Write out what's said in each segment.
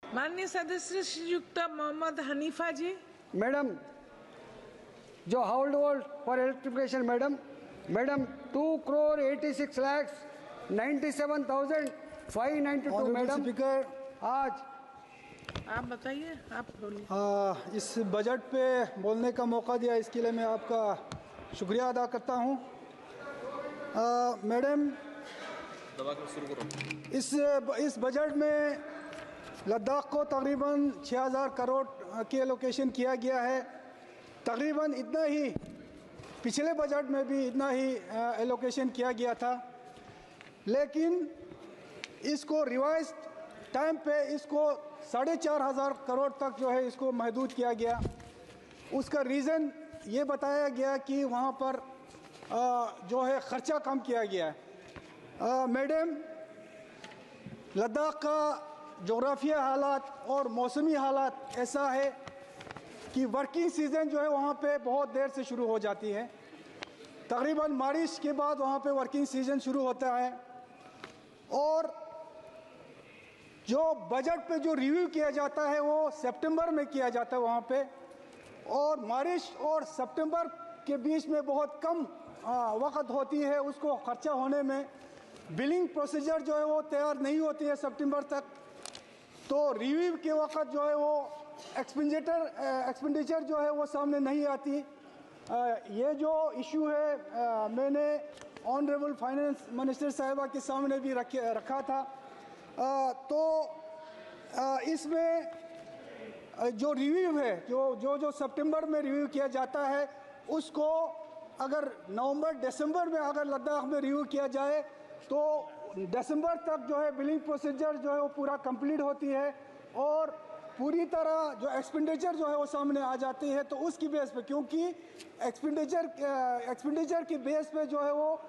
माननीय सदस्य श्रीयुक्त मोहम्मद हनीफा जी। मैडम, जो house hold for electrification madam 2,86,97,592 madam. Speaker, आज आप बताइए, आप बोलिए। इस बजट पे बोलने का मौका दिया, इसके लिए मैं आपका शुक्रिया अदा करता हूँ। मैडम, इस बजट में लद्दाख को तकरीबन 6,000 करोड़ की एलोकेशन किया गया है। तकरीबन इतना ही पिछले बजट में भी इतना ही एलोकेशन किया गया था, लेकिन इसको रिवाइज टाइम पे इसको 4,500 करोड़ तक जो है इसको महदूद किया गया। उसका रीज़न ये बताया गया कि वहाँ पर जो है ख़र्चा कम किया गया है। मैडम, लद्दाख का जोग्राफिया हालात और मौसमी हालात ऐसा है कि वर्किंग सीज़न जो है वहाँ पे बहुत देर से शुरू हो जाती है। तकरीबन बारिश के बाद वहाँ पे वर्किंग सीज़न शुरू होता है, और जो बजट पे जो रिव्यू किया जाता है वो सितंबर में किया जाता है वहाँ पे, और मार्च और सितंबर के बीच में बहुत कम वक्त होती है उसको खर्चा होने में। बिलिंग प्रोसीजर जो है वो तैयार नहीं होती है सितंबर तक, तो रिव्यू के वक्त जो है वो एक्सपेंडिचर जो है वो सामने नहीं आती। ये जो इशू है मैंने ऑनरेबल फाइनेंस मिनिस्टर साहिबा के सामने भी रखा था। तो इसमें जो रिव्यू है जो सितंबर में रिव्यू किया जाता है, उसको अगर नवंबर दिसंबर में अगर लद्दाख में रिव्यू किया जाए तो दिसंबर तक जो है बिलिंग प्रोसीजर जो है वो पूरा कंप्लीट होती है, और पूरी तरह जो एक्सपेंडिचर जो है वो सामने आ जाती है। तो उसकी बेस पे, क्योंकि एक्सपेंडिचर की बेस पे जो है वो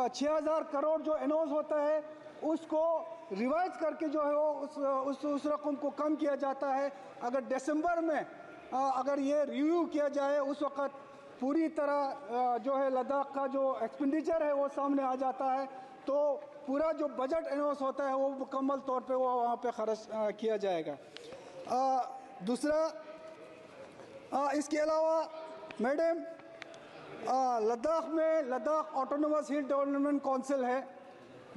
6,000 करोड़ जो अनाउंस होता है उसको रिवाइज करके जो है वो उस रकम को कम किया जाता है। अगर दिसंबर में अगर ये रिव्यू किया जाए उस वक़्त पूरी तरह जो है लद्दाख का जो एक्सपेंडिचर है वो सामने आ जाता है, तो पूरा जो बजट अनाउंस होता है वो मुकम्मल तौर पे वो वहाँ पे खर्च किया जाएगा। दूसरा, इसके अलावा मैडम, लद्दाख में लद्दाख ऑटोनोमस हिल डेवलपमेंट काउंसिल है,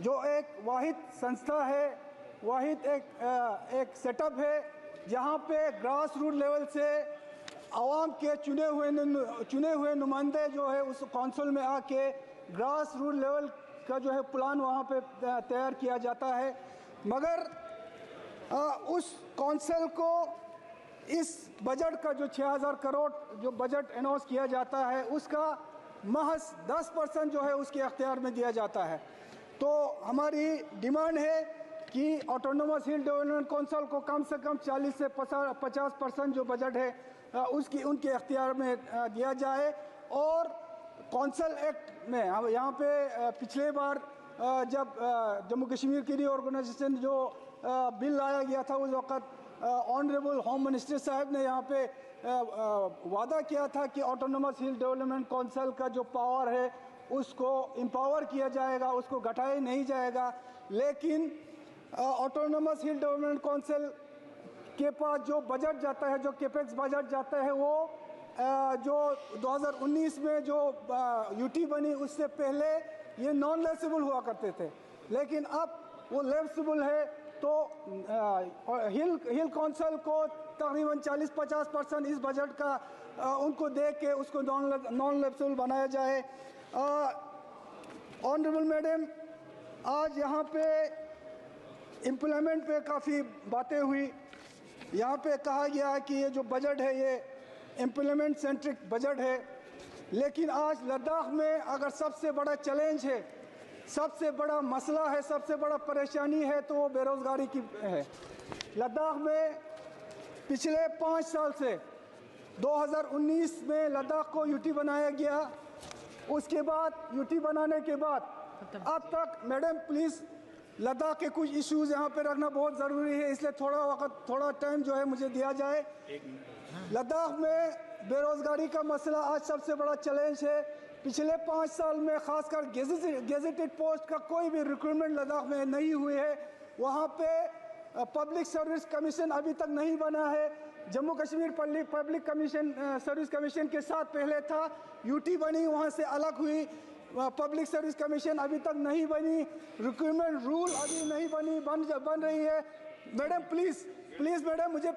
जो एक वाहिद संस्था है, वाहिद एक सेटअप है जहाँ पे ग्रास रूट लेवल से आवाम के चुने हुए नुमाइंदे जो है उस काउंसिल में आके ग्रास रूट लेवल का जो है प्लान वहाँ पे तैयार किया जाता है। मगर उस काउंसिल को इस बजट का जो 6,000 करोड़ जो बजट अनाउंस किया जाता है उसका महज 10% जो है उसके अख्तियार में दिया जाता है। तो हमारी डिमांड है कि ऑटोनोमस हिल डेवलपमेंट काउंसिल को कम से कम 40 से 50% जो बजट है उसकी उनके अख्तियार में दिया जाए। और काउंसिल एक्ट में यहाँ पे पिछले बार जब जम्मू कश्मीर की रीऑर्गेनाइजेशन जो बिल लाया गया था उस वक़्त ऑनरेबल होम मिनिस्टर साहब ने यहाँ पे वादा किया था कि ऑटोनोमस हिल डेवलपमेंट काउंसिल का जो पावर है उसको एम्पावर किया जाएगा, उसको घटाया नहीं जाएगा। लेकिन ऑटोनोमस हिल डेवलपमेंट काउंसिल के पास जो बजट जाता है, जो कैपेक्स बजट जाता है, वो जो 2019 में जो यूटी बनी उससे पहले ये नॉन लेसेबल हुआ करते थे, लेकिन अब वो लेसेबल है। तो हिल काउंसिल को तकरीबन 40-50% इस बजट का उनको दे के उसको नॉन लेसेबल बनाया जाए। ऑनरेबल मैडम, आज यहाँ पे इम्प्लीमेंट पे काफ़ी बातें हुई। यहाँ पे कहा गया है कि ये जो बजट है ये इम्प्लीमेंट सेंट्रिक बजट है, लेकिन आज लद्दाख में अगर सबसे बड़ा चैलेंज है, सबसे बड़ा मसला है, सबसे बड़ा परेशानी है तो वो बेरोज़गारी की है। लद्दाख में पिछले 5 साल से 2019 में लद्दाख को यूटी बनाया गया, उसके बाद यूटी बनाने के बाद अब तक मैडम प्लीज़ लद्दाख के कुछ इश्यूज़ यहाँ पे रखना बहुत ज़रूरी है, इसलिए थोड़ा टाइम जो है मुझे दिया जाए। लद्दाख में बेरोज़गारी का मसला आज सबसे बड़ा चैलेंज है। पिछले 5 साल में खासकर गेजेटेड पोस्ट का कोई भी रिक्रूटमेंट लद्दाख में नहीं हुई है। वहाँ पे पब्लिक सर्विस कमीशन अभी तक नहीं बना है। Jammu Kashmir public commission service commission के साथ पहले था, यूटी बनी, वहाँ से अलग हुई। पब्लिक सर्विस कमीशन अभी तक नहीं बनी, रिक्रूटमेंट रूल अभी नहीं बन रही है। मैडम प्लीज़ मैडम, मुझे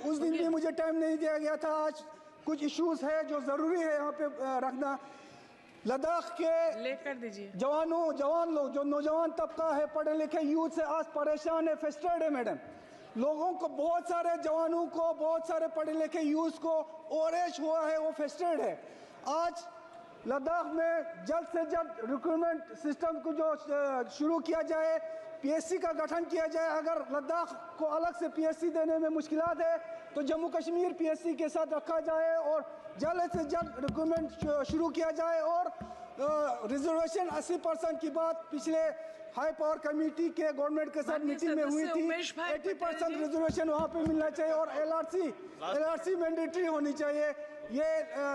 उस दिन भी मुझे टाइम नहीं दिया गया था। आज कुछ इश्यूज है जो ज़रूरी है यहाँ पे रखना। लद्दाख के लेकर दीजिए। जवान लोग, जो नौजवान तबका है, पढ़े लिखे यूथ से आज परेशान है, फ्रस्ट्रेटेड है मैडम। लोगों को, बहुत सारे जवानों को, बहुत सारे पढ़े लिखे यूथ को ओवरएज हुआ है, वो फ्रस्ट्रेटेड है। आज लद्दाख में जल्द से जल्द रिक्रूटमेंट सिस्टम को जो शुरू किया जाए, पीएससी का गठन किया जाए। अगर लद्दाख को अलग से पीएससी देने में मुश्किलात है तो जम्मू कश्मीर पीएससी के साथ रखा जाए और जल्द से जल्द रिक्रूटमेंट शुरू किया जाए। और रिजर्वेशन 80% की बात पिछले हाई पावर कमेटी के गवर्नमेंट के साथ मीटिंग में हुई थी। 80% रिजर्वेशन वहाँ पे मिलना चाहिए और एलआरसी मैंडेटरी होनी चाहिए। ये